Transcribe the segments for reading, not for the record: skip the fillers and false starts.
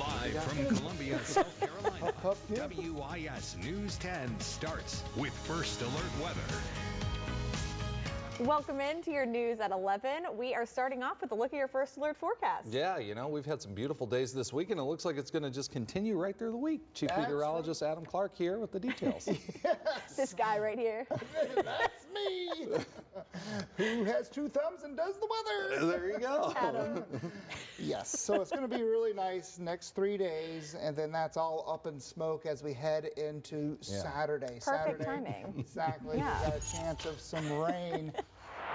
Live from Columbia, South Carolina, WIS News 10 starts with First Alert Weather. Welcome into your news at 11. We are starting off with a look at your First Alert forecast. Yeah, you know, we've had some beautiful days this week, and it looks like it's going to just continue right through the week. Chief Meteorologist Adam Clark here with the details. Yes. This guy right here. That's me. Who has two thumbs and does the weather. There you go. Adam. Yes, so it's going to be really nice next 3 days, and then that's all up in smoke as we head into Saturday. Perfect timing. Exactly. Yeah. We've got a chance of some rain.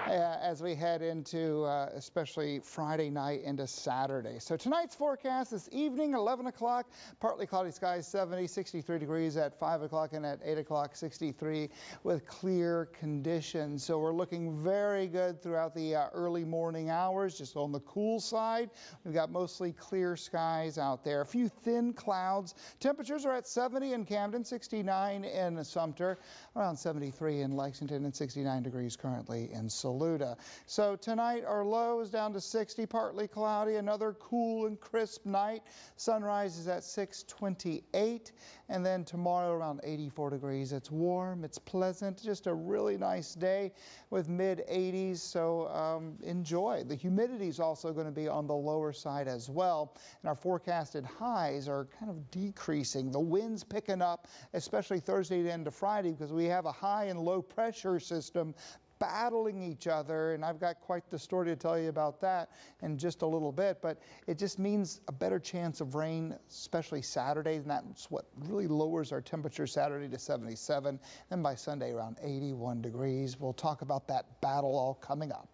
As we head into especially Friday night into Saturday. So tonight's forecast this evening, 11 o'clock, partly cloudy skies, 70, 63 degrees at 5 o'clock, and at 8 o'clock, 63 with clear conditions. So we're looking very good throughout the early morning hours, just on the cool side. We've got mostly clear skies out there. A few thin clouds. Temperatures are at 70 in Camden, 69 in Sumter, around 73 in Lexington, and 69 degrees currently in Saluda. So tonight our low is down to 60, partly cloudy, another cool and crisp night. Sunrise is at 6:28, and then tomorrow around 84 degrees. It's warm, it's pleasant, just a really nice day with mid-80s, so enjoy. The humidity is also going to be on the lower side as well, and our forecasted highs are kind of decreasing. The wind's picking up, especially Thursday into Friday, because we have a high and low pressure system battling each other, and I've got quite the story to tell you about that in just a little bit, but it just means a better chance of rain, especially Saturday, and that's what really lowers our temperature Saturday to 77, and by Sunday around 81 degrees. We'll talk about that battle all coming up.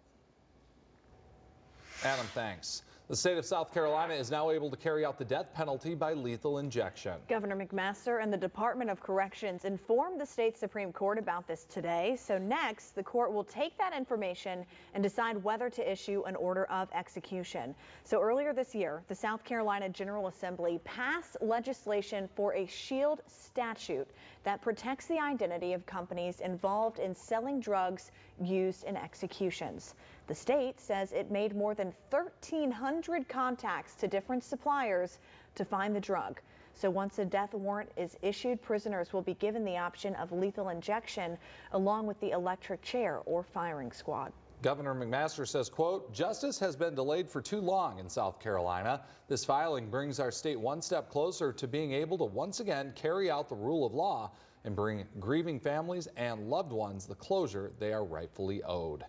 Adam, thanks. The state of South Carolina is now able to carry out the death penalty by lethal injection. Governor McMaster and the Department of Corrections informed the state Supreme Court about this today. So next, the court will take that information and decide whether to issue an order of execution. So earlier this year, the South Carolina General Assembly passed legislation for a SHIELD statute that protects the identity of companies involved in selling drugs used in executions. The state says it made more than 1,300 contacts to different suppliers to find the drug. So once a death warrant is issued, prisoners will be given the option of lethal injection along with the electric chair or firing squad. Governor McMaster says, quote, "Justice has been delayed for too long in South Carolina. This filing brings our state one step closer to being able to once again carry out the rule of law and bring grieving families and loved ones the closure they are rightfully owed."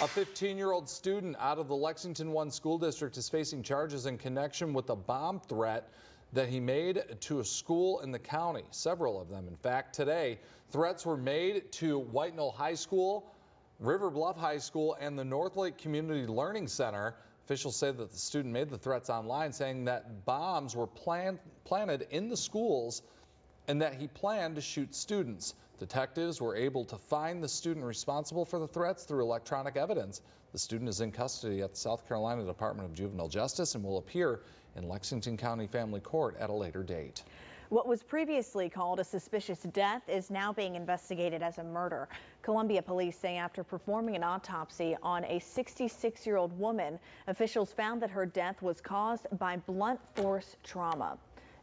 A 15-year-old student out of the Lexington 1 school district is facing charges in connection with a bomb threat that he made to a school in the county. Several of them, in fact, today. Threats were made to White Knoll High School, River Bluff High School, and the Northlake Community Learning Center. Officials say that the student made the threats online, saying that bombs were planted in the schools and that he planned to shoot students. Detectives were able to find the student responsible for the threats through electronic evidence. The student is in custody at the South Carolina Department of Juvenile Justice and will appear in Lexington County Family Court at a later date. What was previously called a suspicious death is now being investigated as a murder. Columbia police say after performing an autopsy on a 66-year-old woman, officials found that her death was caused by blunt force trauma.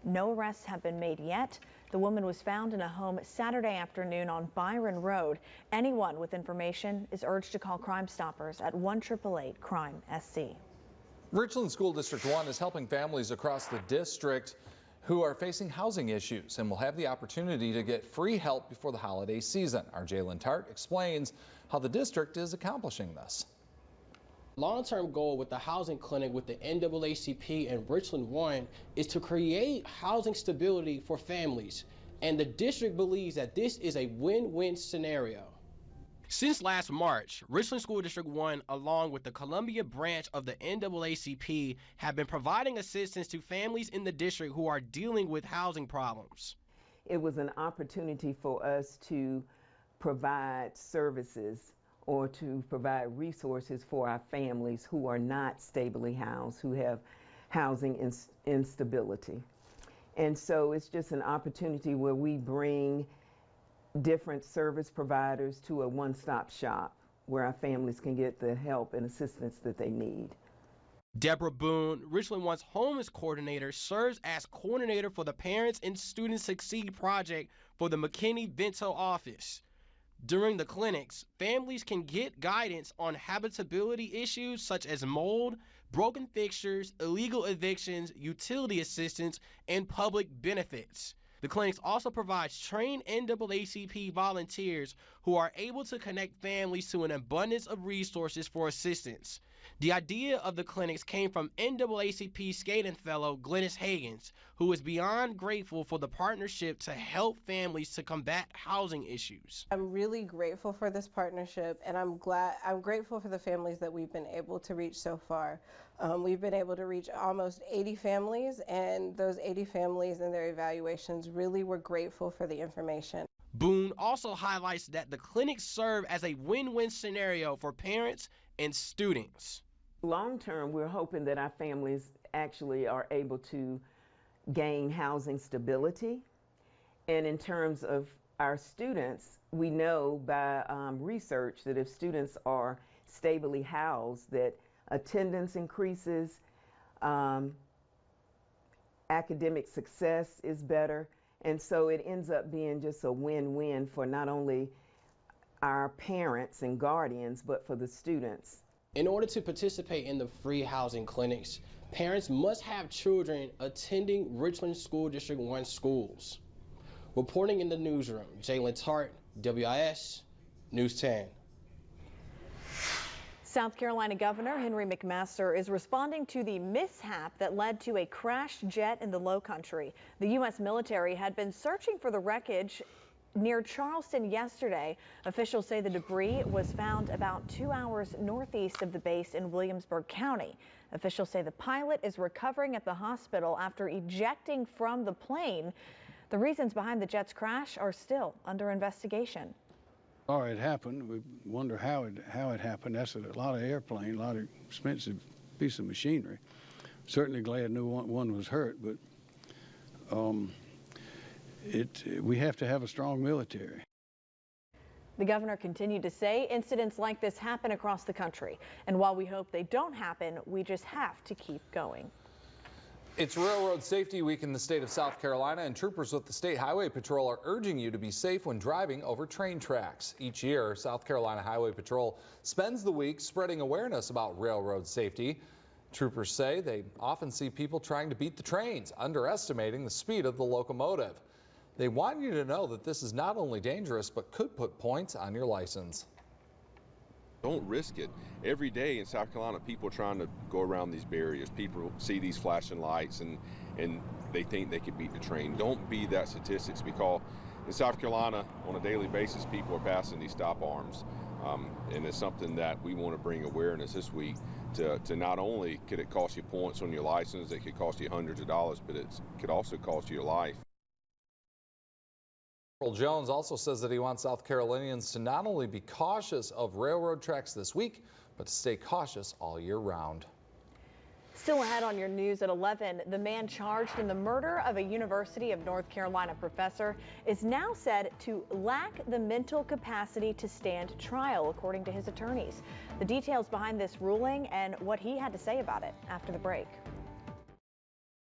No arrests have been made yet. The woman was found in a home Saturday afternoon on Byron Road. Anyone with information is urged to call Crime Stoppers at 1-888-CRIME-SC. Richland School District 1 is helping families across the district who are facing housing issues and will have the opportunity to get free help before the holiday season. Our Jalen Tart explains how the district is accomplishing this. Long-term goal with the housing clinic with the NAACP and Richland 1 is to create housing stability for families, and the district believes that this is a win-win scenario. Since last March, Richland School District 1, along with the Columbia branch of the NAACP, have been providing assistance to families in the district who are dealing with housing problems. It was an opportunity for us to provide services or to provide resources for our families who are not stably housed, who have housing instability. And so it's just an opportunity where we bring different service providers to a one-stop shop where our families can get the help and assistance that they need. Deborah Boone, Richland One's homeless coordinator, serves as coordinator for the Parents and Students Succeed project for the McKinney-Vento office. During the clinics, families can get guidance on habitability issues such as mold, broken fixtures, illegal evictions, utility assistance, and public benefits. The clinics also provide trained NAACP volunteers who are able to connect families to an abundance of resources for assistance. The idea of the clinics came from NAACP skating fellow Glennis Hagens, who is beyond grateful for the partnership to help families to combat housing issues. I'm really grateful for this partnership, and I'm grateful for the families that we've been able to reach so far. We've been able to reach almost 80 families, and those 80 families and their evaluations really were grateful for the information. Boone also highlights that the clinics serve as a win-win scenario for parents and students. Long term, we're hoping that our families actually are able to gain housing stability. And in terms of our students, we know by research that if students are stably housed, that attendance increases, academic success is better, and so it ends up being just a win-win for not only our parents and guardians, but for the students. In order to participate in the free housing clinics, parents must have children attending Richland School District 1 schools. Reporting in the newsroom, Jalen Tart, WIS, News 10. South Carolina Governor Henry McMaster is responding to the mishap that led to a crashed jet in the Lowcountry. The U.S. military had been searching for the wreckage near Charleston yesterday. Officials say the debris was found about 2 hours northeast of the base in Williamsburg County. Officials say the pilot is recovering at the hospital after ejecting from the plane. The reasons behind the jet's crash are still under investigation. Oh, it happened. We wonder how it happened. That's a lot of airplane, a lot of expensive piece of machinery. Certainly glad no one was hurt, but we have to have a strong military. The governor continued to say incidents like this happen across the country. And while we hope they don't happen, we just have to keep going. It's Railroad Safety Week in the state of South Carolina, and troopers with the State Highway Patrol are urging you to be safe when driving over train tracks. Each year, South Carolina Highway Patrol spends the week spreading awareness about railroad safety. Troopers say they often see people trying to beat the trains, underestimating the speed of the locomotive. They want you to know that this is not only dangerous, but could put points on your license. Don't risk it. Every day in South Carolina, people are trying to go around these barriers. People see these flashing lights and they think they could beat the train. Don't be that statistics, because in South Carolina, on a daily basis, people are passing these stop arms. And it's something that we want to bring awareness this week to not only could it cost you points on your license, it could cost you hundreds of dollars, but it could also cost you your life. Corporal Jones also says that he wants South Carolinians to not only be cautious of railroad tracks this week, but to stay cautious all year round. Still ahead on your news at 11, the man charged in the murder of a University of North Carolina professor is now said to lack the mental capacity to stand trial, according to his attorneys. The details behind this ruling and what he had to say about it after the break.